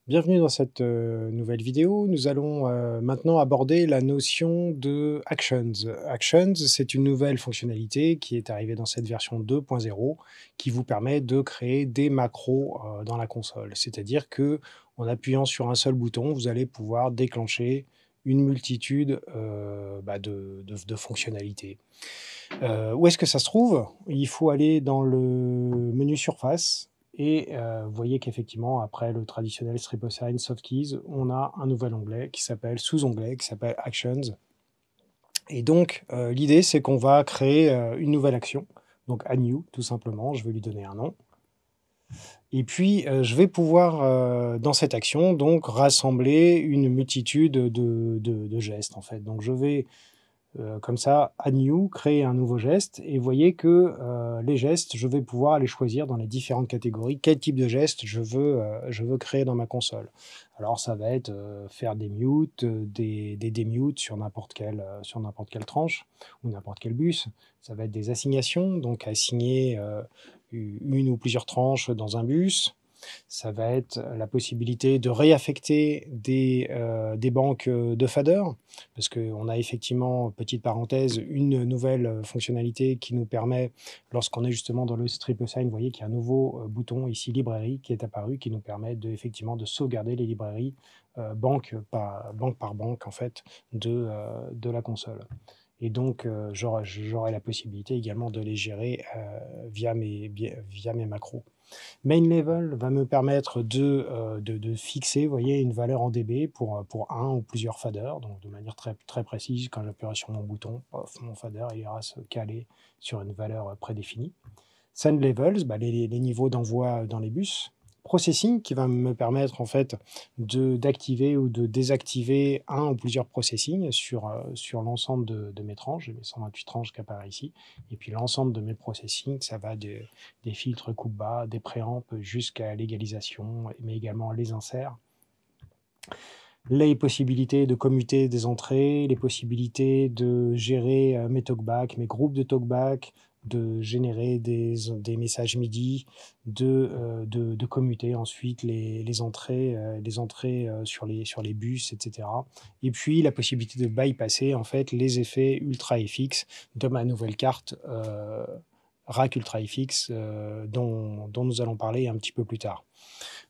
Bienvenue dans cette nouvelle vidéo. Nous allons maintenant aborder la notion de Actions. Actions, c'est une nouvelle fonctionnalité qui est arrivée dans cette version 2.0 qui vous permet de créer des macros dans la console. C'est-à-dire que en appuyant sur un seul bouton, vous allez pouvoir déclencher une multitude de fonctionnalités. Où est-ce que ça se trouve? Il faut aller dans le menu Surface et vous voyez qu'effectivement, après le traditionnel triple sign soft keys, on a un nouvel onglet qui s'appelle sous-onglet, qui s'appelle Actions. Et donc, l'idée, c'est qu'on va créer une nouvelle action, donc Add New, tout simplement. Je vais lui donner un nom. Et puis, je vais pouvoir, dans cette action, donc rassembler une multitude de gestes, en fait. Donc, je vais comme ça, Add New, créer un nouveau geste, et vous voyez que les gestes, je vais pouvoir les choisir dans les différentes catégories, quel type de geste je veux créer dans ma console. Alors ça va être faire des mutes, des démutes sur n'importe quelle tranche, ou n'importe quel bus. Ça va être des assignations, donc assigner une ou plusieurs tranches dans un bus. Ça va être la possibilité de réaffecter des banques de fader, parce qu'on a effectivement, petite parenthèse, une nouvelle fonctionnalité qui nous permet, lorsqu'on est justement dans le triple sign, vous voyez qu'il y a un nouveau bouton ici, librairie, qui est apparu, qui nous permet effectivement de sauvegarder les librairies banque par banque en fait, de la console. Et donc, j'aurai la possibilité également de les gérer via mes macros. Main level va me permettre de fixer, vous voyez, une valeur en dB pour un ou plusieurs faders, donc de manière très précise. Quand j'appuierai sur mon bouton, pof, mon fader il ira se caler sur une valeur prédéfinie. Send levels, les niveaux d'envoi dans les bus. Processing, qui va me permettre en fait d'activer ou de désactiver un ou plusieurs processing sur l'ensemble de mes tranches. J'ai mes 128 tranches qui apparaissent ici. Et puis l'ensemble de mes processing, ça va des filtres coupe-bas, des préamps jusqu'à l'égalisation, mais également les inserts. Les possibilités de commuter des entrées, les possibilités de gérer mes talkbacks, mes groupes de talkback, de générer des messages MIDI, de commuter ensuite les entrées sur les bus, etc. Et puis la possibilité de bypasser en fait les effets Ultra FX de ma nouvelle carte Rack Ultra FX dont nous allons parler un petit peu plus tard.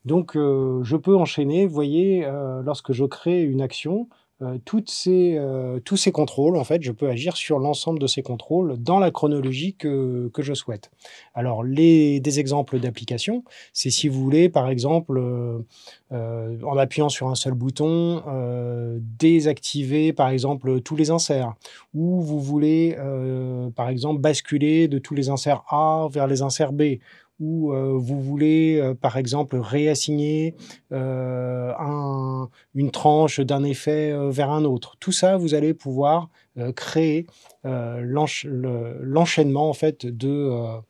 Donc, je peux enchaîner, vous voyez, lorsque je crée une action, tous ces contrôles, en fait, je peux agir sur l'ensemble de ces contrôles dans la chronologie que je souhaite. Alors, des exemples d'applications, c'est si vous voulez, par exemple, en appuyant sur un seul bouton, désactiver, par exemple, tous les inserts, ou vous voulez, par exemple, basculer de tous les inserts A vers les inserts B, ou vous voulez, par exemple, réassigner une tranche d'un effet vers un autre. Tout ça, vous allez pouvoir créer l'enchaînement en fait de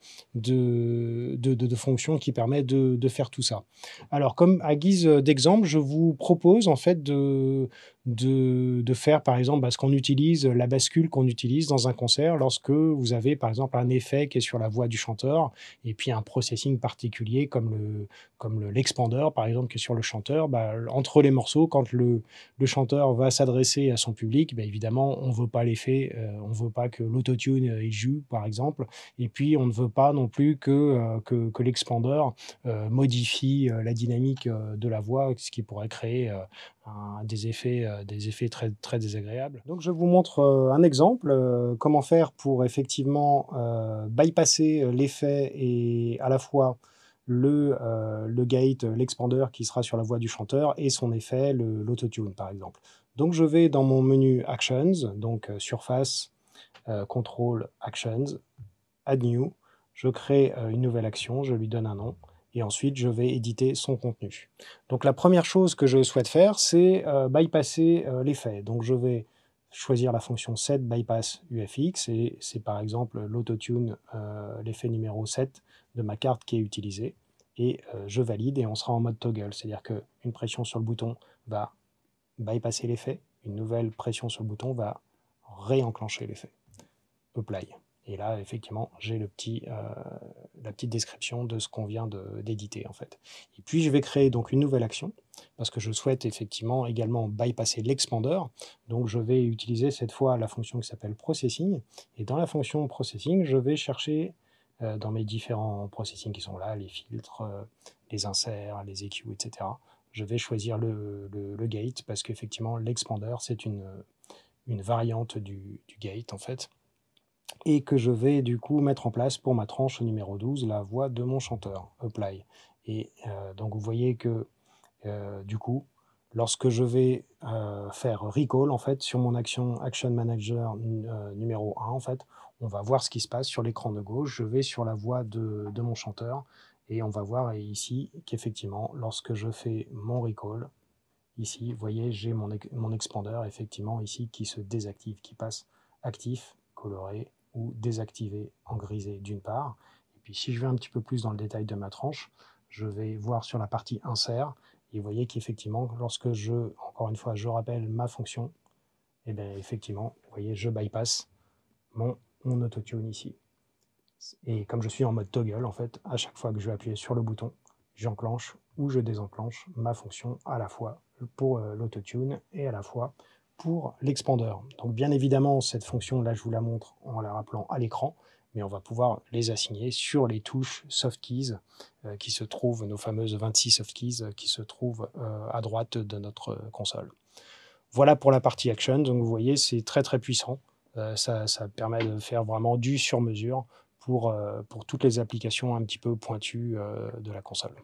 fonctions qui permet de faire tout ça. Alors, comme à guise d'exemple, je vous propose en fait de faire par exemple ce qu'on utilise, la bascule qu'on utilise dans un concert lorsque vous avez par exemple un effet qui est sur la voix du chanteur et puis un processing particulier comme l'expander par exemple qui est sur le chanteur. Entre les morceaux, quand le chanteur va s'adresser à son public, évidemment on ne veut pas l'effet, on ne veut pas que l'autotune il joue par exemple, et puis on ne veut pas non plus que l'expander modifie la dynamique de la voix, ce qui pourrait créer des effets très désagréables. Donc je vous montre un exemple, comment faire pour effectivement bypasser l'effet et à la fois le gate, l'expander qui sera sur la voix du chanteur et son effet, l'autotune par exemple. Donc je vais dans mon menu Actions, donc Surface, Control, Actions, Add New, je crée une nouvelle action, je lui donne un nom, et ensuite je vais éditer son contenu. Donc la première chose que je souhaite faire, c'est bypasser l'effet. Donc je vais choisir la fonction set bypass UFX, et c'est par exemple l'autotune, l'effet numéro 7 de ma carte qui est utilisé, et je valide et on sera en mode toggle, c'est-à-dire qu'une pression sur le bouton va bypasser l'effet, une nouvelle pression sur le bouton va réenclencher l'effet. Apply. Et là, effectivement, j'ai la petite description de ce qu'on vient d'éditer, en fait. Et puis, je vais créer donc une nouvelle action, parce que je souhaite effectivement également bypasser l'expander. Donc, je vais utiliser cette fois la fonction qui s'appelle processing. Et dans la fonction processing, je vais chercher dans mes différents processing qui sont là, les filtres, les inserts, les EQ, etc. Je vais choisir le gate, parce qu'effectivement, l'expander, c'est une variante du gate, en fait, et que je vais du coup mettre en place pour ma tranche numéro 12, la voix de mon chanteur, apply. Et donc vous voyez que du coup, lorsque je vais faire recall, en fait, sur mon action manager numéro 1, en fait, on va voir ce qui se passe sur l'écran de gauche. Je vais sur la voix de mon chanteur et on va voir ici qu'effectivement, lorsque je fais mon recall, ici, vous voyez, j'ai mon expander, effectivement, ici, qui se désactive, qui passe actif, coloré, ou désactivé en grisé d'une part. Et puis si je vais un petit peu plus dans le détail de ma tranche, je vais voir sur la partie insert, et vous voyez qu'effectivement, lorsque encore une fois, je rappelle ma fonction, et bien effectivement, vous voyez, je bypass mon autotune ici. Et comme je suis en mode toggle, en fait, à chaque fois que je vais appuyer sur le bouton, j'enclenche ou je désenclenche ma fonction à la fois pour l'autotune et à la fois pour l'expander. Donc bien évidemment, cette fonction-là, je vous la montre en la rappelant à l'écran, mais on va pouvoir les assigner sur les touches soft keys qui se trouvent, nos fameuses 26 soft keys qui se trouvent à droite de notre console. Voilà pour la partie action. Donc vous voyez, c'est très très puissant. Ça permet de faire vraiment du sur-mesure pour toutes les applications un petit peu pointues de la console.